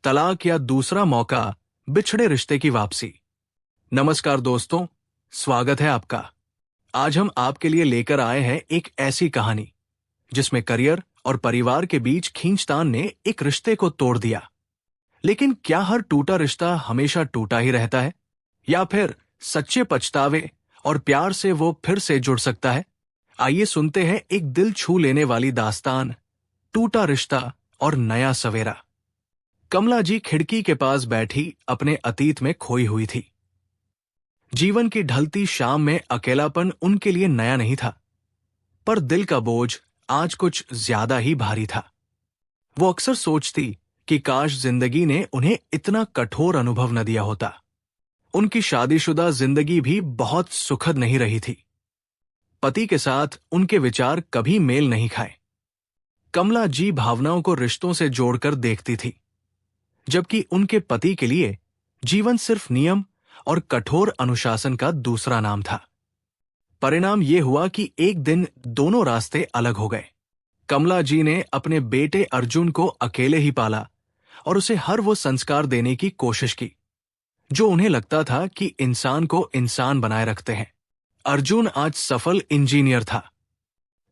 तलाक या दूसरा मौका, बिछड़े रिश्ते की वापसी। नमस्कार दोस्तों, स्वागत है आपका। आज हम आपके लिए लेकर आए हैं एक ऐसी कहानी जिसमें करियर और परिवार के बीच खींचतान ने एक रिश्ते को तोड़ दिया। लेकिन क्या हर टूटा रिश्ता हमेशा टूटा ही रहता है, या फिर सच्चे पछतावे और प्यार से वो फिर से जुड़ सकता है? आइए सुनते हैं एक दिल छू लेने वाली दास्तान, टूटा रिश्ता और नया सवेरा। कमला जी खिड़की के पास बैठी अपने अतीत में खोई हुई थी। जीवन की ढलती शाम में अकेलापन उनके लिए नया नहीं था, पर दिल का बोझ आज कुछ ज्यादा ही भारी था। वो अक्सर सोचती कि काश जिंदगी ने उन्हें इतना कठोर अनुभव न दिया होता। उनकी शादीशुदा जिंदगी भी बहुत सुखद नहीं रही थी। पति के साथ उनके विचार कभी मेल नहीं खाए। कमला जी भावनाओं को रिश्तों से जोड़कर देखती थी, जबकि उनके पति के लिए जीवन सिर्फ नियम और कठोर अनुशासन का दूसरा नाम था। परिणाम यह हुआ कि एक दिन दोनों रास्ते अलग हो गए। कमला जी ने अपने बेटे अर्जुन को अकेले ही पाला और उसे हर वो संस्कार देने की कोशिश की जो उन्हें लगता था कि इंसान को इंसान बनाए रखते हैं। अर्जुन आज सफल इंजीनियर था,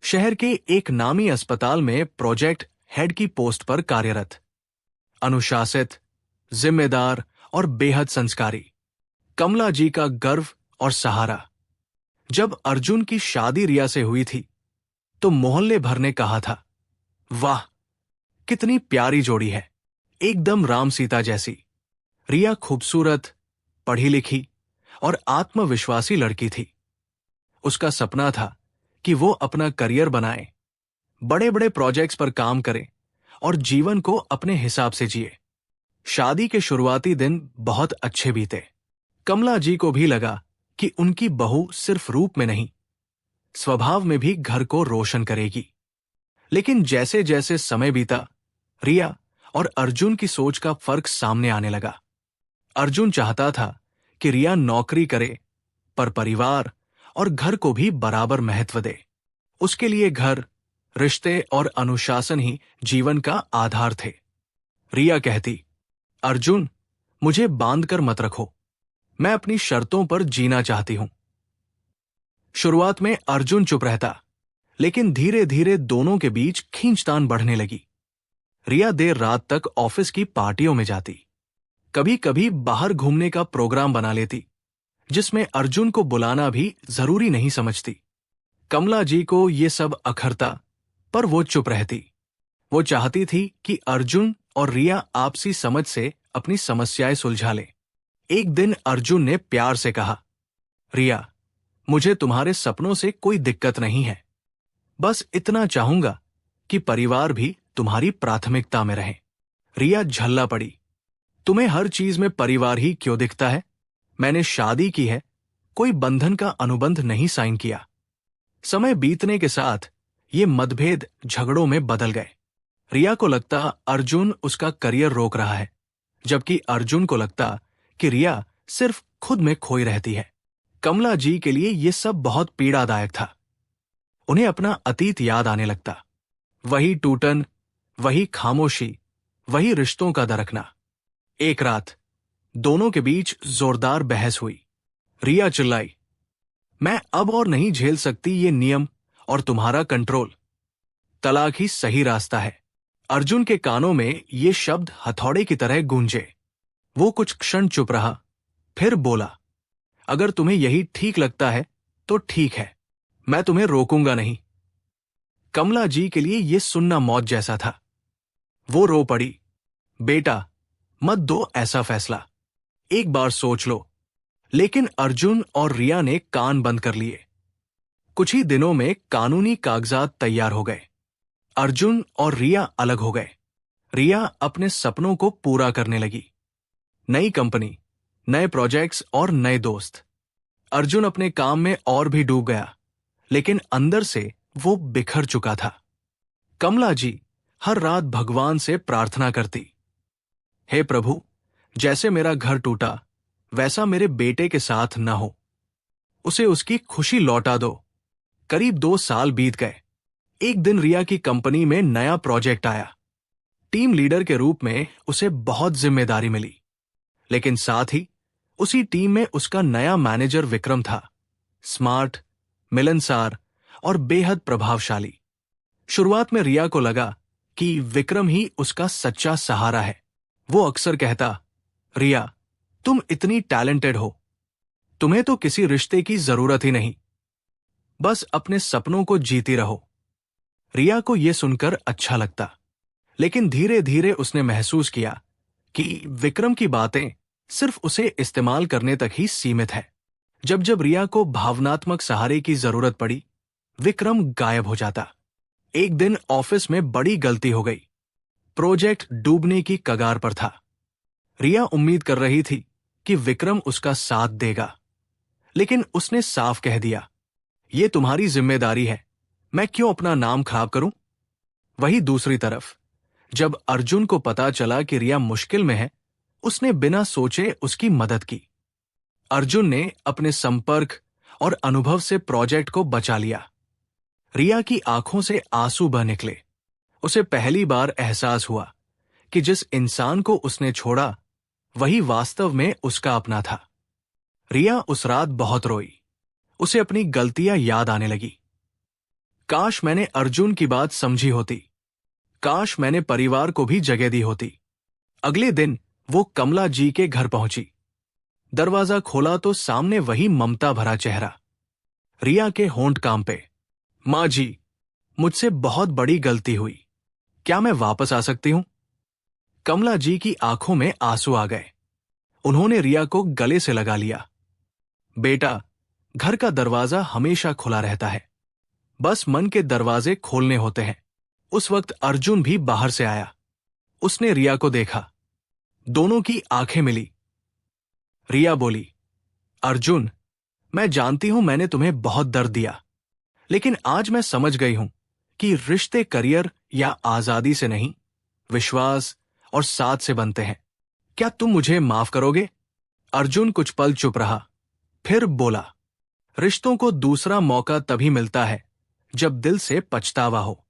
शहर के एक नामी अस्पताल में प्रोजेक्ट हेड की पोस्ट पर कार्यरत। अनुशासित, जिम्मेदार और बेहद संस्कारी, कमला जी का गर्व और सहारा। जब अर्जुन की शादी रिया से हुई थी तो मोहल्ले भर ने कहा था, वाह कितनी प्यारी जोड़ी है, एकदम राम सीता जैसी। रिया खूबसूरत, पढ़ी लिखी और आत्मविश्वासी लड़की थी। उसका सपना था कि वो अपना करियर बनाए, बड़े बड़े प्रोजेक्ट्स पर काम करे और जीवन को अपने हिसाब से जिए। शादी के शुरुआती दिन बहुत अच्छे बीते। कमला जी को भी लगा कि उनकी बहू सिर्फ रूप में नहीं, स्वभाव में भी घर को रोशन करेगी। लेकिन जैसे जैसे समय बीता, रिया और अर्जुन की सोच का फर्क सामने आने लगा। अर्जुन चाहता था कि रिया नौकरी करे, पर परिवार और घर को भी बराबर महत्व दे। उसके लिए घर, रिश्ते और अनुशासन ही जीवन का आधार थे। रिया कहती, अर्जुन मुझे बांध कर मत रखो, मैं अपनी शर्तों पर जीना चाहती हूं। शुरुआत में अर्जुन चुप रहता, लेकिन धीरे धीरे दोनों के बीच खींचतान बढ़ने लगी। रिया देर रात तक ऑफिस की पार्टियों में जाती, कभी कभी बाहर घूमने का प्रोग्राम बना लेती, जिसमें अर्जुन को बुलाना भी जरूरी नहीं समझती। कमला जी को ये सब अखरता, पर वो चुप रहती। वो चाहती थी कि अर्जुन और रिया आपसी समझ से अपनी समस्याएं सुलझा लें। एक दिन अर्जुन ने प्यार से कहा, रिया मुझे तुम्हारे सपनों से कोई दिक्कत नहीं है, बस इतना चाहूंगा कि परिवार भी तुम्हारी प्राथमिकता में रहे। रिया झल्ला पड़ी, तुम्हें हर चीज में परिवार ही क्यों दिखता है? मैंने शादी की है, कोई बंधन का अनुबंध नहीं साइन किया। समय बीतने के साथ ये मतभेद झगड़ों में बदल गए। रिया को लगता अर्जुन उसका करियर रोक रहा है, जबकि अर्जुन को लगता कि रिया सिर्फ खुद में खोई रहती है। कमला जी के लिए ये सब बहुत पीड़ादायक था। उन्हें अपना अतीत याद आने लगता, वही टूटन, वही खामोशी, वही रिश्तों का दरकना। एक रात दोनों के बीच जोरदार बहस हुई। रिया चिल्लाई, मैं अब और नहीं झेल सकती ये नियम और तुम्हारा कंट्रोल। तलाक ही सही रास्ता है। अर्जुन के कानों में ये शब्द हथौड़े की तरह गूंजे। वो कुछ क्षण चुप रहा, फिर बोला, अगर तुम्हें यही ठीक लगता है तो ठीक है, मैं तुम्हें रोकूंगा नहीं। कमला जी के लिए ये सुनना मौत जैसा था। वो रो पड़ी, बेटा मत दो ऐसा फैसला, एक बार सोच लो। लेकिन अर्जुन और रिया ने कान बंद कर लिए। कुछ ही दिनों में कानूनी कागजात तैयार हो गए। अर्जुन और रिया अलग हो गए। रिया अपने सपनों को पूरा करने लगी, नई कंपनी, नए प्रोजेक्ट्स और नए दोस्त। अर्जुन अपने काम में और भी डूब गया, लेकिन अंदर से वो बिखर चुका था। कमला जी हर रात भगवान से प्रार्थना करती, हे प्रभु, जैसे मेरा घर टूटा वैसा मेरे बेटे के साथ न हो, उसे उसकी खुशी लौटा दो। करीब 2 साल बीत गए। एक दिन रिया की कंपनी में नया प्रोजेक्ट आया। टीम लीडर के रूप में उसे बहुत जिम्मेदारी मिली, लेकिन साथ ही उसी टीम में उसका नया मैनेजर विक्रम था, स्मार्ट, मिलनसार और बेहद प्रभावशाली। शुरुआत में रिया को लगा कि विक्रम ही उसका सच्चा सहारा है। वो अक्सर कहता, रिया, तुम इतनी टैलेंटेड हो, तुम्हें तो किसी रिश्ते की जरूरत ही नहीं, बस अपने सपनों को जीती रहो। रिया को यह सुनकर अच्छा लगता, लेकिन धीरे धीरे उसने महसूस किया कि विक्रम की बातें सिर्फ उसे इस्तेमाल करने तक ही सीमित है। जब जब रिया को भावनात्मक सहारे की जरूरत पड़ी, विक्रम गायब हो जाता। एक दिन ऑफिस में बड़ी गलती हो गई। प्रोजेक्ट डूबने की कगार पर था। रिया उम्मीद कर रही थी कि विक्रम उसका साथ देगा, लेकिन उसने साफ कह दिया, ये तुम्हारी जिम्मेदारी है, मैं क्यों अपना नाम खराब करूं? वहीं दूसरी तरफ जब अर्जुन को पता चला कि रिया मुश्किल में है, उसने बिना सोचे उसकी मदद की। अर्जुन ने अपने संपर्क और अनुभव से प्रोजेक्ट को बचा लिया। रिया की आंखों से आंसू बह निकले। उसे पहली बार एहसास हुआ कि जिस इंसान को उसने छोड़ा, वही वास्तव में उसका अपना था। रिया उस रात बहुत रोई। उसे अपनी गलतियां याद आने लगी। काश मैंने अर्जुन की बात समझी होती, काश मैंने परिवार को भी जगह दी होती। अगले दिन वो कमला जी के घर पहुंची। दरवाजा खोला तो सामने वही ममता भरा चेहरा। रिया के होंठ कांपे। मां जी, मुझसे बहुत बड़ी गलती हुई, क्या मैं वापस आ सकती हूं? कमला जी की आंखों में आंसू आ गए। उन्होंने रिया को गले से लगा लिया। बेटा, घर का दरवाजा हमेशा खुला रहता है, बस मन के दरवाजे खोलने होते हैं। उस वक्त अर्जुन भी बाहर से आया। उसने रिया को देखा। दोनों की आंखें मिली। रिया बोली, अर्जुन, मैं जानती हूं मैंने तुम्हें बहुत दर्द दिया, लेकिन आज मैं समझ गई हूं कि रिश्ते करियर या आजादी से नहीं, विश्वास और साथ से बनते हैं। क्या तुम मुझे माफ करोगे? अर्जुन कुछ पल चुप रहा, फिर बोला, रिश्तों को दूसरा मौका तभी मिलता है जब दिल से पछतावा हो,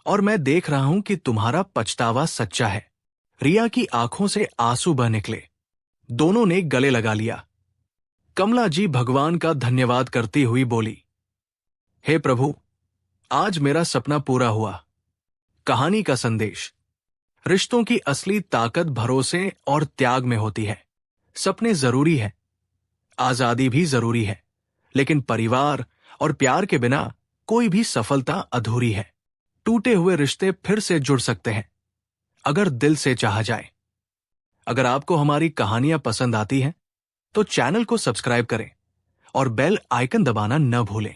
और मैं देख रहा हूं कि तुम्हारा पछतावा सच्चा है। रिया की आंखों से आंसू बह निकले। दोनों ने गले लगा लिया। कमला जी भगवान का धन्यवाद करती हुई बोली, हे प्रभु, आज मेरा सपना पूरा हुआ। कहानी का संदेश, रिश्तों की असली ताकत भरोसे और त्याग में होती है। सपने जरूरी है, आजादी भी जरूरी है, लेकिन परिवार और प्यार के बिना कोई भी सफलता अधूरी है। टूटे हुए रिश्ते फिर से जुड़ सकते हैं, अगर दिल से चाहा जाए। अगर आपको हमारी कहानियां पसंद आती हैं, तो चैनल को सब्सक्राइब करें और बेल आइकन दबाना न भूलें।